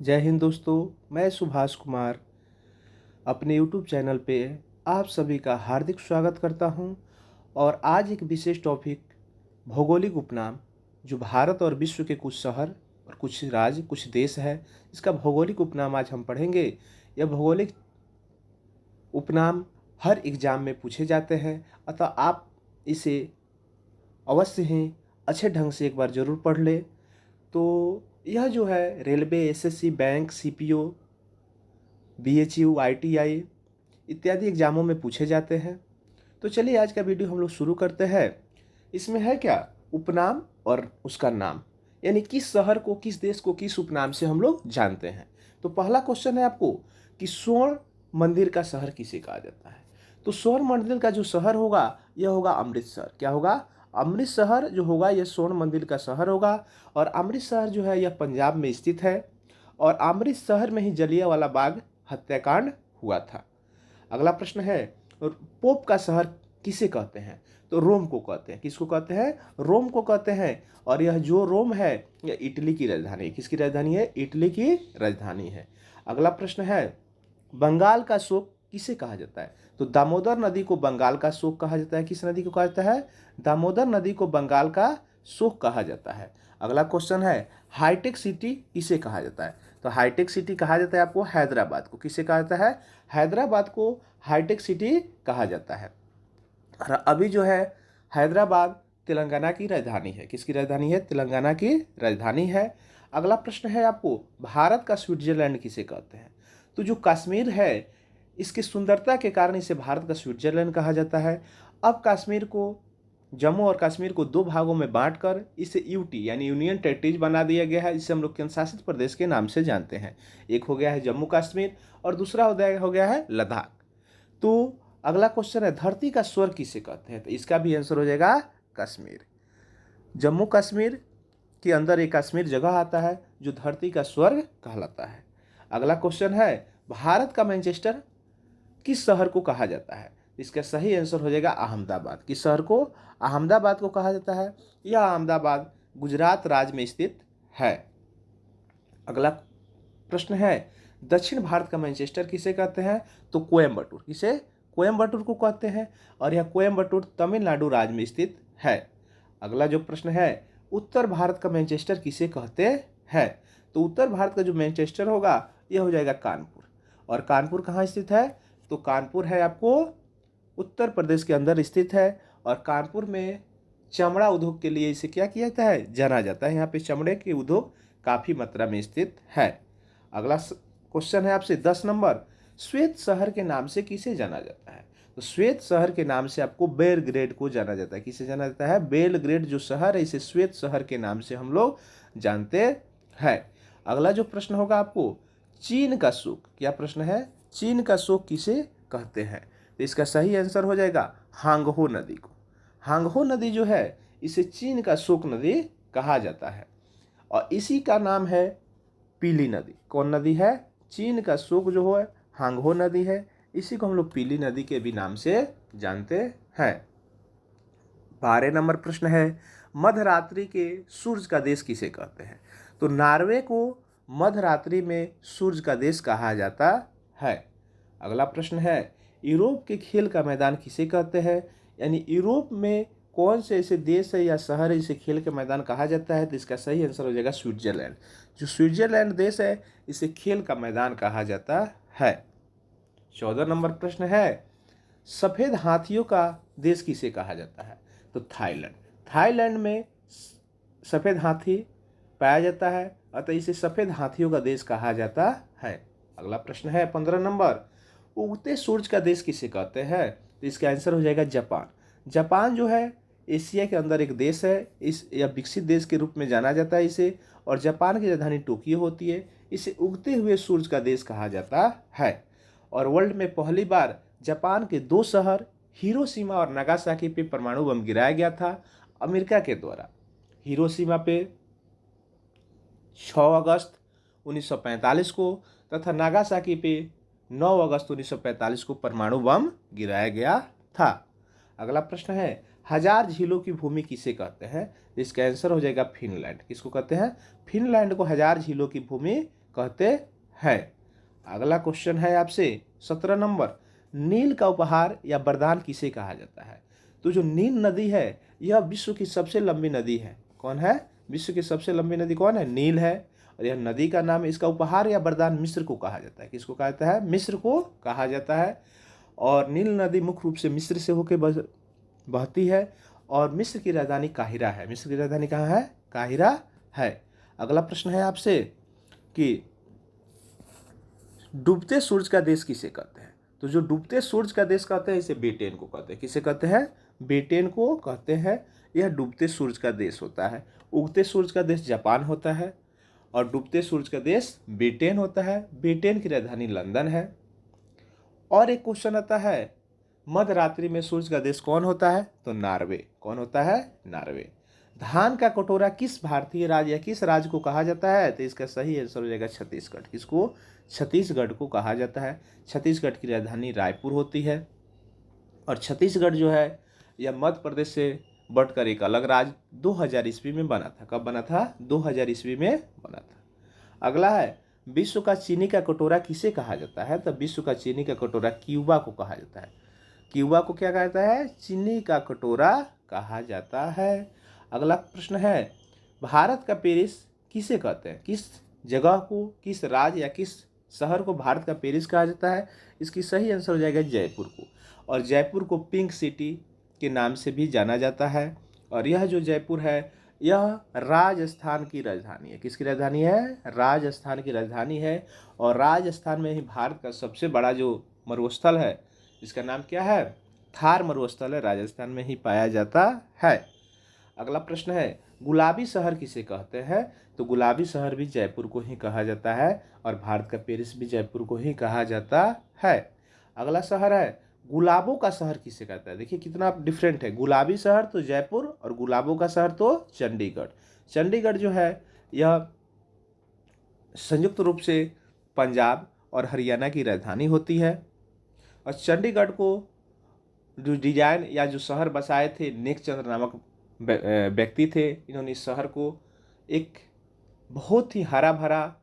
जय हिंद दोस्तों। मैं सुभाष कुमार अपने YouTube चैनल पे आप सभी का हार्दिक स्वागत करता हूं। और आज एक विशेष टॉपिक भौगोलिक उपनाम जो भारत और विश्व के कुछ शहर और कुछ राज्य कुछ देश है, इसका भौगोलिक उपनाम आज हम पढ़ेंगे। यह भौगोलिक उपनाम हर एग्जाम में पूछे जाते हैं, अतः आप इसे अवश्य ही अच्छे ढंग से एक बार ज़रूर पढ़ लें। तो यह जो है railway, SSC, bank, CPO, BHU, ITI इत्यादि एग्जामों में पूछे जाते हैं। तो चलिए आज का वीडियो हम लोग शुरू करते हैं। इसमें है क्या, उपनाम और उसका नाम, यानी किस शहर को, किस देश को किस उपनाम से हम लोग जानते हैं। तो पहला क्वेश्चन है आपको कि स्वर्ण मंदिर का शहर किसे कहा जाता है। तो स्वर्ण मंदिर का जो शहर होगा यह होगा अमृतसर। क्या होगा? अमृतसर जो होगा यह स्वर्ण मंदिर का शहर होगा। और अमृतसर जो है यह पंजाब में स्थित है। और अमृतसर में ही जलियांवाला बाग हत्याकांड हुआ था। अगला प्रश्न है, पोप का शहर किसे कहते हैं। तो रोम को कहते हैं। किसको कहते हैं? रोम को कहते हैं। और यह जो रोम है यह इटली की राजधानी है। किसकी राजधानी है? इटली की राजधानी है। अगला प्रश्न है, बंगाल का शोक किसे कहा जाता है। तो दामोदर नदी को बंगाल का शोक कहा जाता है। किस नदी को कहा जाता है? दामोदर नदी को बंगाल का शोक कहा जाता है। अगला क्वेश्चन है, हाईटेक सिटी किसे कहा जाता है। तो हाईटेक सिटी कहा जाता है आपको हैदराबाद को। किसे कहा जाता है? हैदराबाद को हाईटेक सिटी कहा जाता है। और अभी जो है हैदराबाद तेलंगाना की राजधानी है। किसकी राजधानी है? तेलंगाना की राजधानी है। अगला प्रश्न है आपको, भारत का स्विट्जरलैंड किसे कहते हैं। तो जो कश्मीर है इसकी सुंदरता के कारण इसे भारत का स्विट्जरलैंड कहा जाता है। अब कश्मीर को, जम्मू और कश्मीर को दो भागों में बांटकर इसे यूटी यानी यूनियन टेरिटरीज बना दिया गया है, जिसे हम लोग केंद्र शासित प्रदेश के नाम से जानते हैं। एक हो गया है जम्मू कश्मीर और दूसरा हो गया है लद्दाख। तो अगला क्वेश्चन है, धरती का स्वर्ग किसे कहते हैं। तो इसका भी आंसर हो जाएगा कश्मीर। जम्मू कश्मीर के अंदर एक कश्मीर जगह आता है जो धरती का स्वर्ग कहलाता है। अगला क्वेश्चन है, भारत का मैनचेस्टर किस शहर को कहा जाता है। इसका सही आंसर हो जाएगा अहमदाबाद। किस शहर को? अहमदाबाद को कहा जाता है। यह अहमदाबाद गुजरात राज्य में स्थित है। अगला प्रश्न है, दक्षिण भारत का मैनचेस्टर किसे कहते हैं। तो कोयम्बटूर। किसे? कोयम्बटूर को कहते हैं। और यह कोयम्बटूर तमिलनाडु राज्य में स्थित है। अगला जो प्रश्न है, उत्तर भारत का मैनचेस्टर किसे कहते हैं। तो उत्तर भारत का जो मैनचेस्टर होगा यह हो जाएगा कानपुर। और कानपुर कहाँ स्थित है? तो कानपुर है आपको उत्तर प्रदेश के अंदर स्थित है। और कानपुर में चमड़ा उद्योग के लिए इसे क्या किया जाता है? जाना जाता है। यहाँ पे चमड़े के उद्योग काफ़ी मात्रा में स्थित है। अगला क्वेश्चन है आपसे 10 नंबर, श्वेत शहर के नाम से किसे जाना जाता है। तो श्वेत शहर के नाम से आपको बेलग्रेड को जाना जाता है। किसे जाना जाता है? बेलग्रेड जो शहर है इसे श्वेत शहर के नाम से हम लोग जानते हैं। अगला जो प्रश्न होगा आपको, चीन का शोक। क्या प्रश्न है? चीन का शोक किसे कहते हैं। तो इसका सही आंसर हो जाएगा हांगहो नदी को। हांगहो नदी जो है इसे चीन का शोक नदी कहा जाता है। और इसी का नाम है पीली नदी। कौन नदी है? चीन का शोक जो है हांगहो नदी है। इसी को हम लोग पीली नदी के भी नाम से जानते हैं। 12 नंबर प्रश्न है, मध्यरात्रि के सूर्य का देश किसे कहते हैं। तो नॉर्वे को मध्यरात्रि में सूर्य का देश कहा जाता है। अगला प्रश्न है, यूरोप के खेल का मैदान किसे कहते हैं। यानी यूरोप में कौन से ऐसे देश है या शहर है जिसे खेल के मैदान कहा जाता है। तो इसका सही आंसर हो जाएगा स्विट्जरलैंड। जो स्विट्जरलैंड देश है इसे खेल का मैदान कहा जाता है। 14 नंबर प्रश्न है, सफ़ेद हाथियों का देश किसे कहा जाता है। तो थाईलैंड। थाईलैंड में सफ़ेद हाथी पाया जाता है, अतः इसे सफ़ेद हाथियों का देश कहा जाता है। अगला प्रश्न है 15 नंबर, उगते सूरज का देश किसे कहते हैं। तो इसका आंसर हो जाएगा जापान। जापान जो है एशिया के अंदर एक देश है। इस या विकसित देश के रूप में जाना जाता है इसे। और जापान की राजधानी टोक्यो होती है। इसे उगते हुए सूरज का देश कहा जाता है। और वर्ल्ड में पहली बार जापान के दो शहर हिरोशिमा और नागासाकी पे परमाणु बम गिराया गया था अमेरिका के द्वारा। हिरोशिमा पे 6 अगस्त 1945 को तथा नागासाकी पे 9 अगस्त 1945 को परमाणु बम गिराया गया था। अगला प्रश्न है, हजार झीलों की भूमि किसे कहते हैं। इसका आंसर हो जाएगा फिनलैंड। किसको कहते हैं? फिनलैंड को हजार झीलों की भूमि कहते हैं। अगला क्वेश्चन है आपसे 17 नंबर, नील का उपहार या वरदान किसे कहा जाता है? तो जो नील नदी है यह विश्व की सबसे लंबी नदी है। कौन है? विश्व की सबसे लंबी नदी कौन है? नील है। और यह नदी का नाम, इसका उपहार या वरदान मिस्र को कहा जाता है। किसको कहा जाता है? मिस्र को कहा जाता है। और नील नदी मुख्य रूप से मिस्र से होकर बहती है और मिस्र की राजधानी काहिरा है। मिस्र की राजधानी कहाँ है? काहिरा है। अगला प्रश्न है आपसे कि डूबते सूरज का देश किसे कहते हैं? तो जो डूबते सूरज का देश कहते हैं इसे ब्रिटेन को कहते हैं। किसे कहते हैं? ब्रिटेन को कहते हैं। यह डूबते सूरज का देश होता है। उगते सूरज का देश जापान होता है और डूबते सूरज का देश ब्रिटेन होता है। ब्रिटेन की राजधानी लंदन है। और एक क्वेश्चन आता है, मध्य रात्रि में सूरज का देश कौन होता है? तो नॉर्वे। कौन होता है? नॉर्वे। धान का कटोरा किस भारतीय राज्य या किस राज्य को कहा जाता है? तो इसका सही आंसर हो जाएगा छत्तीसगढ़। किसको? छत्तीसगढ़ को कहा जाता है। छत्तीसगढ़ की राजधानी रायपुर होती है। और छत्तीसगढ़ जो है यह मध्य प्रदेश से बढ़कर एक अलग राज्य 2000 ईस्वी में बना था। कब बना था? 2000 ईस्वी में बना था। अगला है, विश्व का चीनी का कटोरा किसे कहा जाता है? तो विश्व का चीनी का कटोरा क्यूबा को कहा जाता है। क्यूबा को क्या कहा जाता है? चीनी का कटोरा कहा जाता है। अगला प्रश्न है, भारत का पेरिस किसे कहते हैं? किस जगह को, किस राज्य या किस शहर को भारत का पेरिस कहा जाता है? इसकी सही आंसर हो जाएगा जयपुर को। और जयपुर को पिंक सिटी के नाम से भी जाना जाता है। और यह जो जयपुर है यह राजस्थान की राजधानी है। किसकी राजधानी है? राजस्थान की राजधानी है। और राजस्थान में ही भारत का सबसे बड़ा जो मरुस्थल है, इसका नाम क्या है? थार मरुस्थल है, राजस्थान में ही पाया जाता है। अगला प्रश्न है, गुलाबी शहर किसे कहते हैं? तो गुलाबी शहर भी जयपुर को ही कहा जाता है और भारत का पेरिस भी जयपुर को ही कहा जाता है। अगला शहर है, गुलाबों का शहर किसे कहता है? देखिए कितना डिफरेंट है। गुलाबी शहर तो जयपुर और गुलाबों का शहर तो चंडीगढ़। चंडीगढ़ जो है यह संयुक्त रूप से पंजाब और हरियाणा की राजधानी होती है। और चंडीगढ़ को जो डिजाइन या जो शहर बसाए थे नेकचंद्र नामक व्यक्ति थे। इन्होंने इस शहर को एक बहुत ही हरा भरा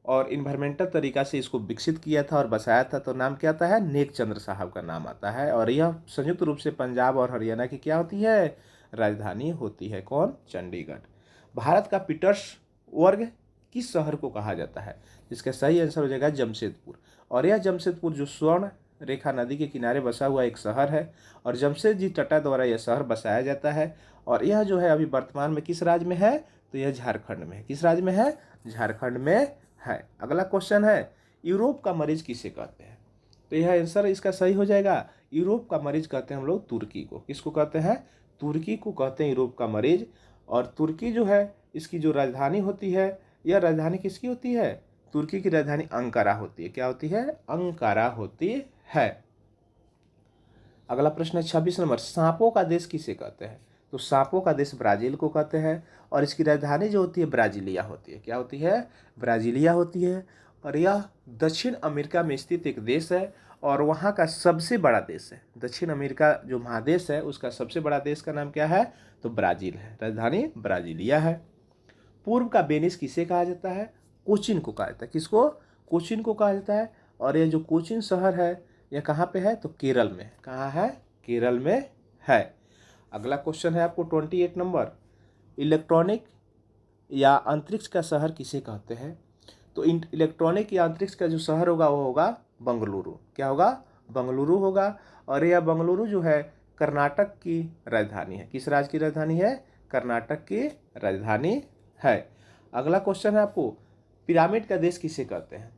और इन्वायरमेंटल तरीका से इसको विकसित किया था और बसाया था। तो नाम क्या आता है? नेकचंद्र साहब का नाम आता है। और यह संयुक्त रूप से पंजाब और हरियाणा की क्या होती है? राजधानी होती है। कौन? चंडीगढ़। भारत का पीटर्सबर्ग किस शहर को कहा जाता है? इसका सही आंसर हो जाएगा जमशेदपुर। और यह जमशेदपुर जो स्वर्ण रेखा नदी के किनारे बसा हुआ एक शहर है और जमशेदजी टाटा द्वारा यह शहर बसाया जाता है। और यह जो है अभी वर्तमान में किस राज्य में है? तो यह झारखंड में है। किस राज्य में है? झारखंड में है। अगला क्वेश्चन है, यूरोप का मरीज किसे कहते हैं? तो यह आंसर इसका सही हो जाएगा, यूरोप का मरीज कहते हैं हम लोग तुर्की को। किसको कहते हैं? तुर्की को कहते हैं यूरोप का मरीज। और तुर्की जो है इसकी जो राजधानी होती है, यह राजधानी किसकी होती है? तुर्की की राजधानी अंकारा होती है। क्या होती है? अंकारा होती है। अगला प्रश्न है 26 नंबर, सांपों का देश किसे कहते हैं? तो सांपों का देश ब्राजील को कहते हैं और इसकी राजधानी जो होती है ब्राजीलिया होती है। क्या होती है? ब्राजीलिया होती है। और यह दक्षिण अमेरिका में स्थित एक देश है और वहाँ का सबसे बड़ा देश है। दक्षिण अमेरिका जो महादेश है उसका सबसे बड़ा देश का नाम क्या है? तो ब्राज़ील है। राजधानी ब्राजीलिया है। पूर्व का वेनिस किसे कहा जाता है? कोचीन को कहा जाता है। किसको? कोचीन को कहा जाता है। और यह जो कोचीन शहर है यह कहाँ पे है? तो केरल में। कहाँ है? केरल में है। अगला क्वेश्चन है आपको 28 नंबर, इलेक्ट्रॉनिक या अंतरिक्ष का शहर किसे कहते हैं? तो इलेक्ट्रॉनिक या अंतरिक्ष का जो शहर होगा वो होगा बंगलुरु। क्या होगा? बंगलुरु होगा। और यह बंगलुरु जो है कर्नाटक की राजधानी है। किस राज्य की राजधानी है? कर्नाटक की राजधानी है। अगला क्वेश्चन है आपको, पिरामिड का देश किसे कहते हैं?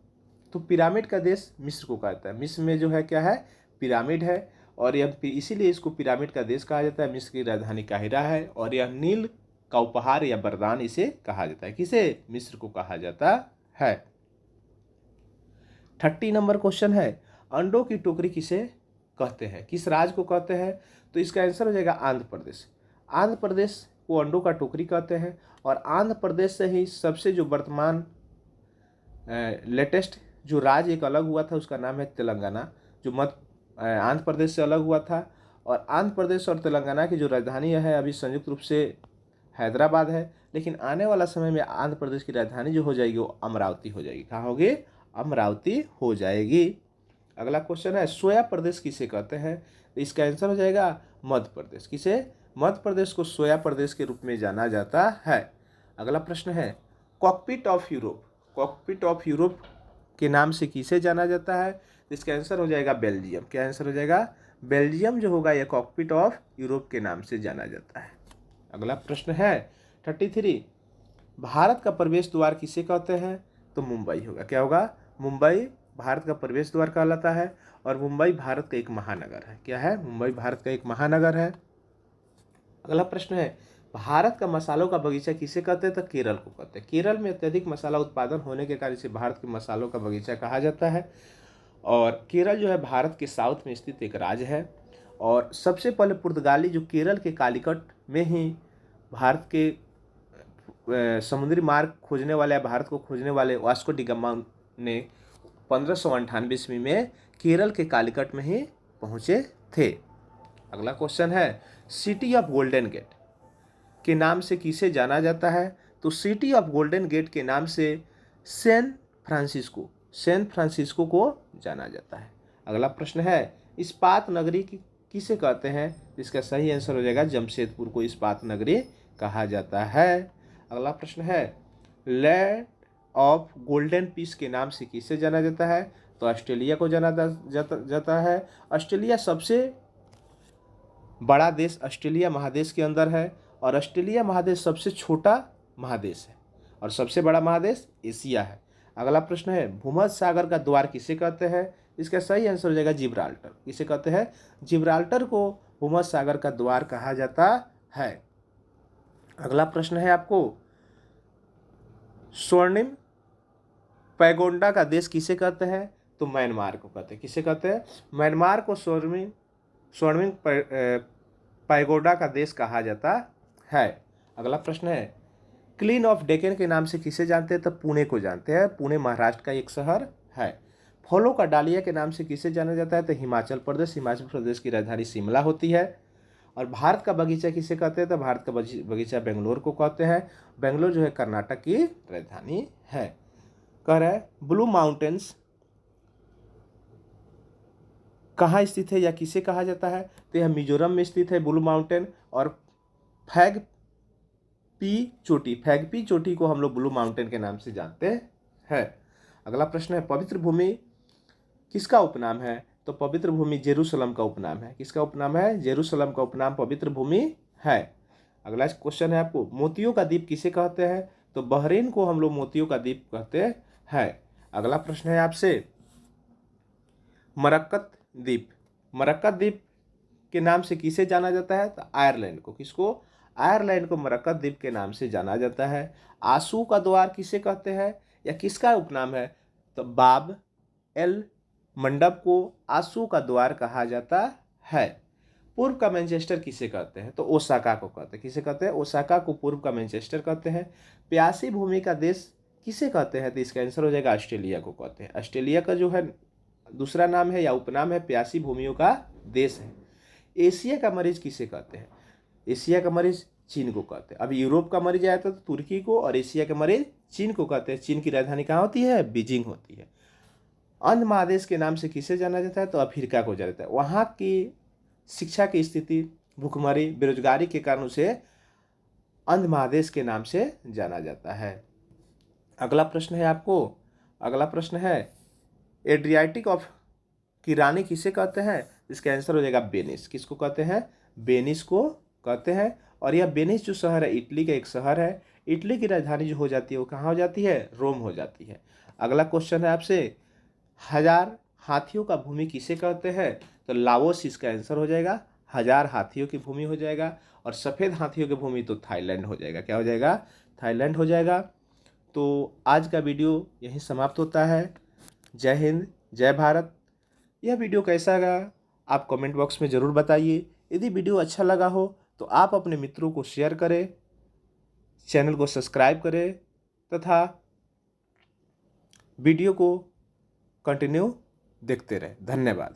तो पिरामिड का देश मिस्र को कहता है। मिस्र में जो है क्या है? पिरामिड है। और यह इसीलिए इसको पिरामिड का देश कहा जाता है। मिस्र की राजधानी काहिरा है। और यह नील का उपहार या वरदान इसे कहा जाता है। किसे? मिस्र को कहा जाता है। 30 नंबर क्वेश्चन है, अंडों की टोकरी किसे कहते हैं? किस राज्य को कहते हैं? तो इसका आंसर हो जाएगा आंध्र प्रदेश। आंध्र प्रदेश को अंडों का टोकरी कहते हैं। और आंध्र प्रदेश से ही सबसे जो वर्तमान लेटेस्ट जो राज्य एक अलग हुआ था उसका नाम है तेलंगाना, जो आंध्र प्रदेश से अलग हुआ था। और आंध्र प्रदेश और तेलंगाना की जो राजधानी है अभी संयुक्त रूप से हैदराबाद है, लेकिन आने वाला समय में आंध्र प्रदेश की राजधानी जो हो जाएगी वो अमरावती हो जाएगी। कहाँ होगी? अमरावती हो जाएगी। अगला क्वेश्चन है सोया प्रदेश किसे कहते हैं? तो इसका आंसर हो जाएगा मध्य प्रदेश। किसे? मध्य प्रदेश को सोया प्रदेश के रूप में जाना जाता है। अगला प्रश्न है cockpit of Europe. Cockpit of Europe के नाम से किसे जाना जाता है? तो इसका आंसर हो जाएगा बेल्जियम। क्या आंसर हो जाएगा? बेल्जियम जो होगा यह कॉकपिट ऑफ यूरोप के नाम से जाना जाता है। अगला प्रश्न है 33, भारत का प्रवेश द्वार किसे कहते हैं? तो मुंबई होगा। क्या होगा? मुंबई भारत का प्रवेश द्वार कहलाता है और मुंबई भारत का एक महानगर है। क्या है? मुंबई भारत का एक महानगर है। अगला प्रश्न है भारत का मसालों का बगीचा किसे कहते हैं? तो केरल को कहते हैं। केरल में अत्यधिक मसाला उत्पादन होने के कारण इसे भारत के मसालों का बगीचा कहा जाता है। और केरल जो है भारत के साउथ में स्थित एक राज्य है और सबसे पहले पुर्तगाली जो केरल के कालीकट में ही भारत के समुद्री मार्ग खोजने वाले, भारत को खोजने वाले वास्को डी गामा ने 1598 ईस्वी में केरल के कालीकट में ही पहुंचे थे। अगला क्वेश्चन है सिटी ऑफ गोल्डन गेट के नाम से किसे जाना जाता है? तो सिटी ऑफ गोल्डन गेट के नाम से सैन फ्रांसिस्को को जाना जाता है। अगला प्रश्न है इस्पात नगरी किसे कहते हैं? इसका सही आंसर हो जाएगा जमशेदपुर को इस्पात नगरी कहा जाता है। अगला प्रश्न है लैंड ऑफ गोल्डन पीस के नाम से किसे जाना जाता है? तो ऑस्ट्रेलिया को जाना जाता है। ऑस्ट्रेलिया सबसे बड़ा देश ऑस्ट्रेलिया महादेश के अंदर है और ऑस्ट्रेलिया महादेश सबसे छोटा महादेश है और सबसे बड़ा महादेश एशिया है। अगला प्रश्न है भूमध्य सागर का द्वार किसे कहते हैं? इसका सही आंसर हो जाएगा जिब्राल्टर। किसे कहते हैं? जिब्राल्टर को भूमध्य सागर का द्वार कहा जाता है। अगला प्रश्न है आपको स्वर्णिम पैगोंडा का देश किसे कहते हैं? तो म्यांमार को कहते हैं। किसे कहते हैं? म्यांमार को स्वर्णिम पैगोडा का देश कहा जाता है। अगला प्रश्न है क्वीन ऑफ डेक्कन के नाम से किसे जानते हैं? तो पुणे को जानते हैं। पुणे महाराष्ट्र का एक शहर है। फलों का डालिया के नाम से किसे जाना जाता है? तो हिमाचल प्रदेश की राजधानी शिमला होती है। और भारत का बगीचा किसे कहते हैं? तो भारत का बगीचा बेंगलोर को कहते हैं। बेंगलोर जो है कर्नाटक की राजधानी है। कह रहा है ब्लू माउंटेन्स कहाँ स्थित है या किसे कहा जाता है? तो यह मिजोरम में स्थित है ब्लू माउंटेन। और फैगपी चोटी को हम लोग ब्लू माउंटेन के नाम से जानते हैं। अगला प्रश्न है पवित्र भूमि किसका उपनाम है? तो पवित्र भूमि जेरूसलम का उपनाम है। किसका उपनाम है? जेरूसलम का उपनाम पवित्र भूमि है। अगला क्वेश्चन है आपको मोतियों का द्वीप किसे कहते हैं? तो बहरीन को हम लोग मोतियों का द्वीप कहते हैं। अगला प्रश्न है आपसे मरक्कत द्वीप के नाम से किसे जाना जाता है? तो आयरलैंड को। किसको? आयरलैंड को मरक्कत द्वीप के नाम से जाना जाता है। आंसू का द्वार किसे कहते हैं या किसका उपनाम है? तो बाब एल मंडप को आंसू का द्वार कहा जाता है। पूर्व का मैनचेस्टर किसे कहते हैं? तो ओसाका को कहते हैं। किसे कहते हैं? ओसाका को पूर्व का मैनचेस्टर कहते हैं। प्यासी भूमि का देश किसे कहते हैं? तो इसका आंसर हो जाएगा ऑस्ट्रेलिया को कहते हैं। ऑस्ट्रेलिया का जो है दूसरा नाम है या उपनाम है प्यासी भूमियों का देश है। एशिया का मरीज किसे कहते हैं? एशिया का मरीज चीन को कहते हैं। अभी यूरोप का मरीज आया था तो तुर्की को और एशिया का मरीज चीन को कहते हैं। चीन की राजधानी कहाँ होती है? बीजिंग होती है। अंध महादेश के नाम से किसे जाना जाता है? तो अफ्रीका को जाना जाता है। वहाँ की शिक्षा की स्थिति, भुखमरी, बेरोजगारी के कारण उसे अंध महादेश के नाम से जाना जाता है। अगला प्रश्न है एड्रियाटिक ऑफ की रानी किसे कहते हैं? इसका आंसर हो जाएगा वेनिस। किसको कहते हैं? वेनिस को कहते हैं। और यह वेनिस जो शहर है इटली का एक शहर है। इटली की राजधानी जो हो जाती है वो कहाँ हो जाती है? रोम हो जाती है। अगला क्वेश्चन है आपसे 1000 हाथियों का भूमि किसे कहते हैं? तो लाओस इसका आंसर हो जाएगा। 1000 हाथियों की भूमि हो जाएगा। और सफ़ेद हाथियों की भूमि तो थाईलैंड हो जाएगा। क्या हो जाएगा? थाईलैंड हो जाएगा। तो आज का वीडियो यहीं समाप्त होता है। जय हिंद, जय भारत। यह वीडियो कैसा लगा आप कमेंट बॉक्स में ज़रूर बताइए। यदि वीडियो अच्छा लगा हो तो आप अपने मित्रों को शेयर करें, चैनल को सब्सक्राइब करें तथा वीडियो को कंटिन्यू देखते रहें। धन्यवाद।